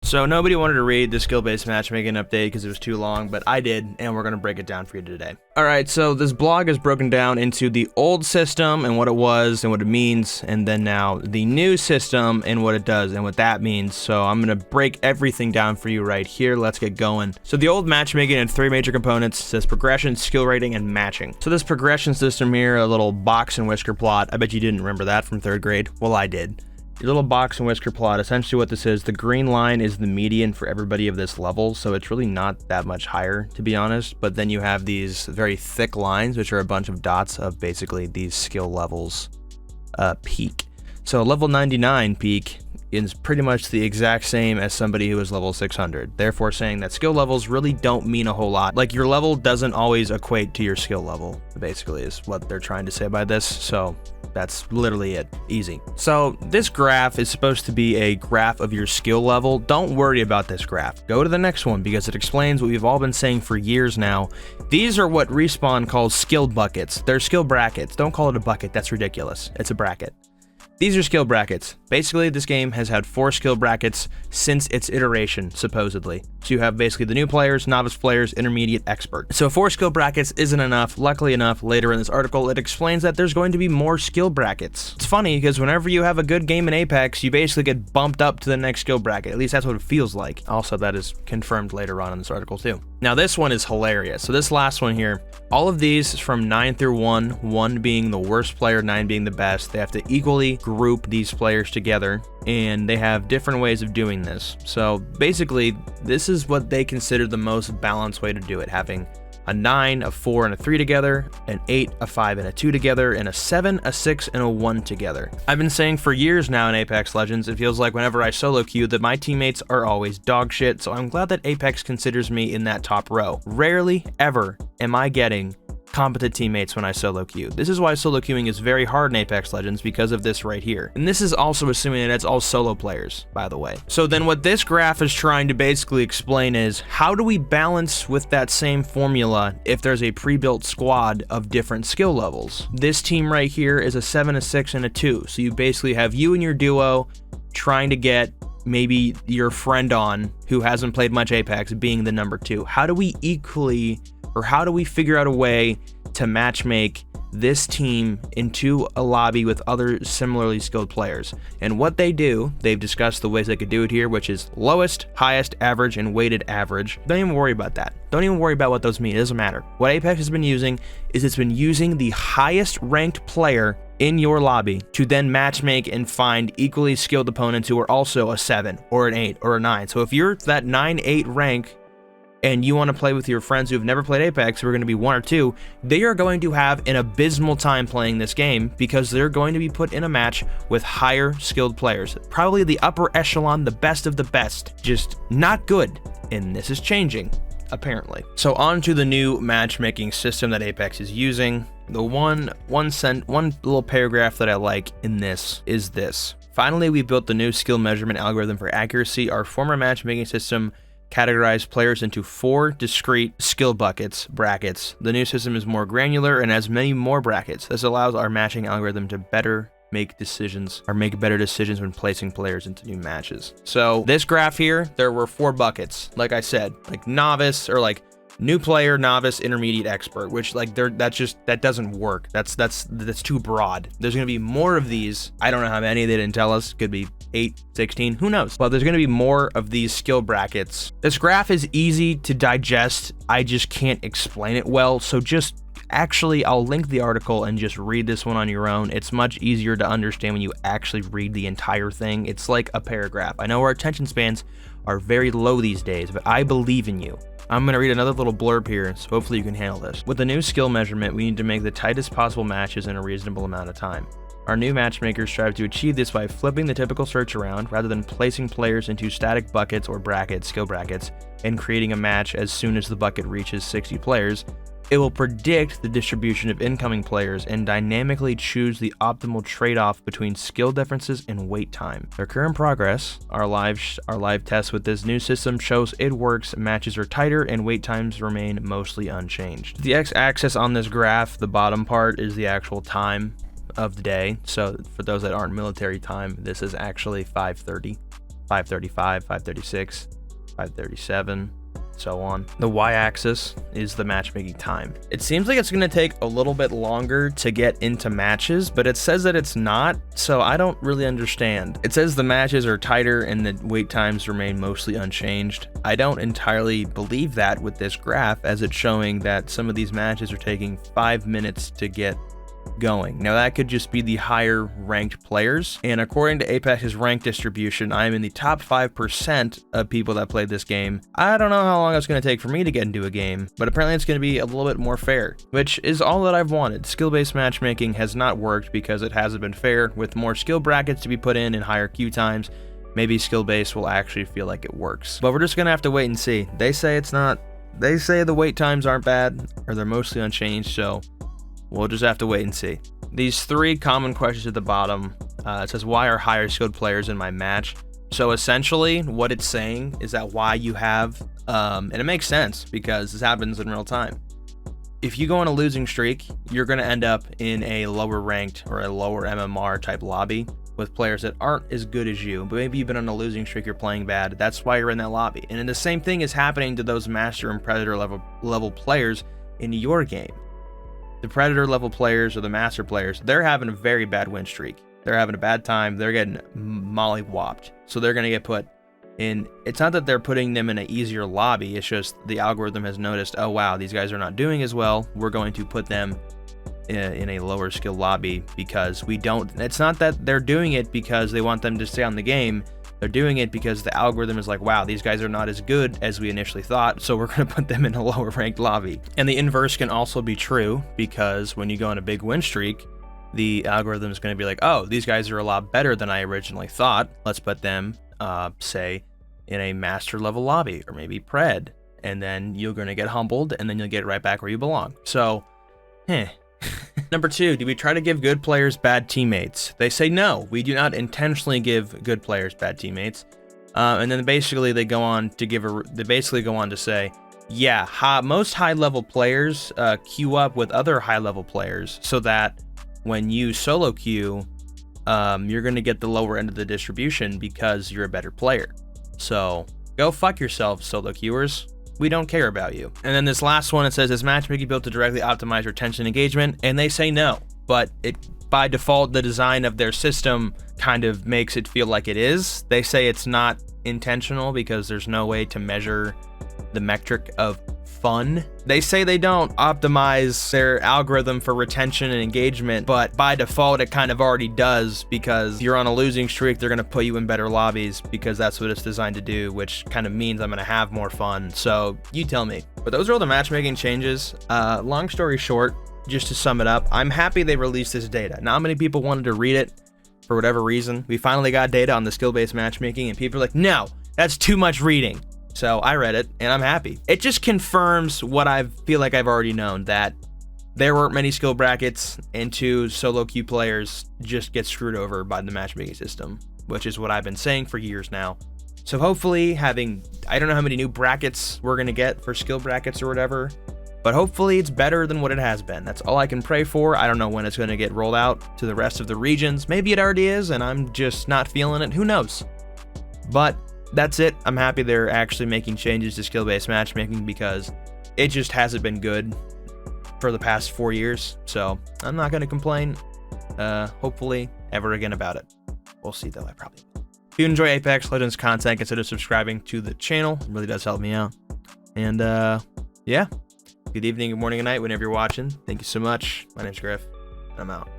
So nobody wanted to read the skill-based matchmaking update because it was too long, but I did, and we're going to break it down for you today. Alright, so this blog is broken down into the old system and what it was and what it means, and then now the new system and what it does and what that means. So I'm going to break everything down for you right here. Let's get going. So the old matchmaking had 3 major components. It says progression, skill rating, and matching. So this progression system here, a little box and whisker plot. I bet you didn't remember that from 3rd grade. Well, I did. Your little box and whisker plot, essentially what this is, the green line is the median for everybody of this level, so it's really not that much higher, to be honest, but then you have these very thick lines, which are a bunch of dots of basically these skill levels peak. So level 99 peak is pretty much the exact same as somebody who is level 600, therefore saying that skill levels really don't mean a whole lot. Like, your level doesn't always equate to your skill level, basically, is what they're trying to say by this, so that's literally it. Easy. So this graph is supposed to be a graph of your skill level. Don't worry about this graph. Go to the next one because it explains what we've all been saying for years now. These are what Respawn calls skill buckets. They're skill brackets. Don't call it a bucket. That's ridiculous. It's a bracket. These are skill brackets. Basically, this game has had 4 skill brackets since its iteration, supposedly. So you have basically the new players, novice players, intermediate, expert. So 4 skill brackets isn't enough. Luckily enough, later in this article, it explains that there's going to be more skill brackets. It's funny because whenever you have a good game in Apex, you basically get bumped up to the next skill bracket. At least that's what it feels like. Also, that is confirmed later on in this article too. Now this one is hilarious. So this last one here, all of these from 9 through 1, 1 being the worst player, 9 being the best. They have to equally group these players together, and they have different ways of doing this. So basically, this is what they consider the most balanced way to do it, having a 9, a 4, and a 3 together, an 8, a 5, and a 2 together, and a 7, a 6, and a 1 together. I've been saying for years now in Apex Legends, it feels like whenever I solo queue that my teammates are always dog shit, so I'm glad that Apex considers me in that top row. Rarely ever am I getting competent teammates when I solo queue. This is why solo queuing is very hard in Apex Legends, because of this right here. And this is also assuming that it's all solo players, by the way. So then what this graph is trying to basically explain is, how do we balance with that same formula if there's a pre-built squad of different skill levels? This team right here is a 7, a 6, and a 2. So you basically have you and your duo trying to get maybe your friend on who hasn't played much Apex being the number 2. How do we equally, or how do we figure out a way to matchmake this team into a lobby with other similarly skilled players? And what they do, they've discussed the ways they could do it here, which is lowest, highest, average, and weighted average. Don't even worry about that. Don't even worry about what those mean. It doesn't matter. What Apex has been using is it's been using the highest ranked player in your lobby to then matchmake and find equally skilled opponents who are also a 7 or an 8 or a 9. So if you're that 9-8 rank and you want to play with your friends who've never played Apex, who are going to be 1 or 2, they are going to have an abysmal time playing this game because they're going to be put in a match with higher skilled players. Probably the upper echelon, the best of the best. Just not good. And this is changing, apparently. So on to the new matchmaking system that Apex is using. The one little paragraph that I like in this is this. Finally, we built the new skill measurement algorithm for accuracy. Our former matchmaking system categorized players into 4 discrete skill buckets, brackets. The new system is more granular and has many more brackets. This allows our matching algorithm to better make better decisions when placing players into new matches. So this graph here, there were 4 buckets. Like I said, like novice, or like new player, novice, intermediate, expert, which like that doesn't work. That's too broad. There's going to be more of these. I don't know how many, they didn't tell us. Could be 8, 16, who knows? But there's going to be more of these skill brackets. This graph is easy to digest. I just can't explain it well. So actually, I'll link the article and just read this one on your own. It's much easier to understand when you actually read the entire thing. It's like a paragraph. I know our attention spans are very low these days, but I believe in you. I'm going to read another little blurb here, so hopefully you can handle this. With the new skill measurement, we need to make the tightest possible matches in a reasonable amount of time. Our new matchmakers strive to achieve this by flipping the typical search around, rather than placing players into static buckets or brackets, skill brackets, and creating a match as soon as the bucket reaches 60 players. It will predict the distribution of incoming players and dynamically choose the optimal trade-off between skill differences and wait time. Their current progress, our live test with this new system shows it works, matches are tighter, and wait times remain mostly unchanged. The x-axis on this graph, the bottom part, is the actual time of the day. So for those that aren't military time, this is actually 5:30 535, 536, 537, so on. The y-axis is the matchmaking time. It seems like it's going to take a little bit longer to get into matches, but it says that it's not, so I don't really understand. It says the matches are tighter and the wait times remain mostly unchanged. I don't entirely believe that with this graph, as it's showing that some of these matches are taking 5 minutes to get going. Now that could just be the higher ranked players, and according to Apex's rank distribution, I am in the top 5% of people that played this game. I don't know how long it's going to take for me to get into a game, but apparently it's going to be a little bit more fair, which is all that I've wanted. Skill-based matchmaking has not worked because it hasn't been fair. With more skill brackets to be put in and higher queue times, maybe skill-based will actually feel like it works. But we're just going to have to wait and see. They say it's not. They say the wait times aren't bad, or they're mostly unchanged, so we'll just have to wait and see. These 3 common questions at the bottom, it says, why are higher skilled players in my match? So essentially what it's saying is that why you have, and it makes sense because this happens in real time. If you go on a losing streak, you're going to end up in a lower ranked or a lower MMR type lobby with players that aren't as good as you, but maybe you've been on a losing streak, you're playing bad. That's why you're in that lobby. And then the same thing is happening to those master and predator level players in your game. The predator level players or the master players, they're having a very bad win streak. They're having a bad time. They're getting molly-whopped. So they're going to get put in. It's not that they're putting them in an easier lobby. It's just the algorithm has noticed, oh, wow, these guys are not doing as well. We're going to put them in a lower skill lobby because we don't. It's not that they're doing it because they want them to stay on the game. They're doing it because the algorithm is like, wow, these guys are not as good as we initially thought, so we're going to put them in a lower ranked lobby. And the inverse can also be true because when you go on a big win streak, the algorithm is going to be like, oh, these guys are a lot better than I originally thought. Let's put them, say, in a master level lobby or maybe pred. And then you're going to get humbled and then you'll get right back where you belong. So, Number 2, do we try to give good players bad teammates? They say no, we do not intentionally give good players bad teammates. And then basically they go on to say, yeah, most high level players queue up with other high level players so that when you solo queue, you're going to get the lower end of the distribution because you're a better player. So go fuck yourself, solo queuers. We don't care about you. And then this last one, it says, is matchmaking built to directly optimize retention engagement? And they say no, but it by default, the design of their system kind of makes it feel like it is. They say it's not intentional because there's no way to measure the metric of fun. They say they don't optimize their algorithm for retention and engagement, but by default it kind of already does because if you're on a losing streak, they're going to put you in better lobbies because that's what it's designed to do, which kind of means I'm going to have more fun. So you tell me. But those are all the matchmaking changes. Long story short, just to sum it up, I'm happy they released this data. Not many people wanted to read it for whatever reason. We finally got data on the skill-based matchmaking and people are like, no, that's too much reading. So I read it and I'm happy. It just confirms what I feel like I've already known, that there weren't many skill brackets and 2 solo queue players just get screwed over by the matchmaking system, which is what I've been saying for years now. So hopefully I don't know how many new brackets we're going to get for skill brackets or whatever, but hopefully it's better than what it has been. That's all I can pray for. I don't know when it's going to get rolled out to the rest of the regions. Maybe it already is and I'm just not feeling it. Who knows? But that's it. I'm happy they're actually making changes to skill-based matchmaking because it just hasn't been good for the past 4 years. So I'm not going to complain, hopefully, ever again about it. We'll see, though. I probably will. If you enjoy Apex Legends content, consider subscribing to the channel. It really does help me out. And, yeah. Good evening, good morning, good night, whenever you're watching. Thank you so much. My name's Griff, and I'm out.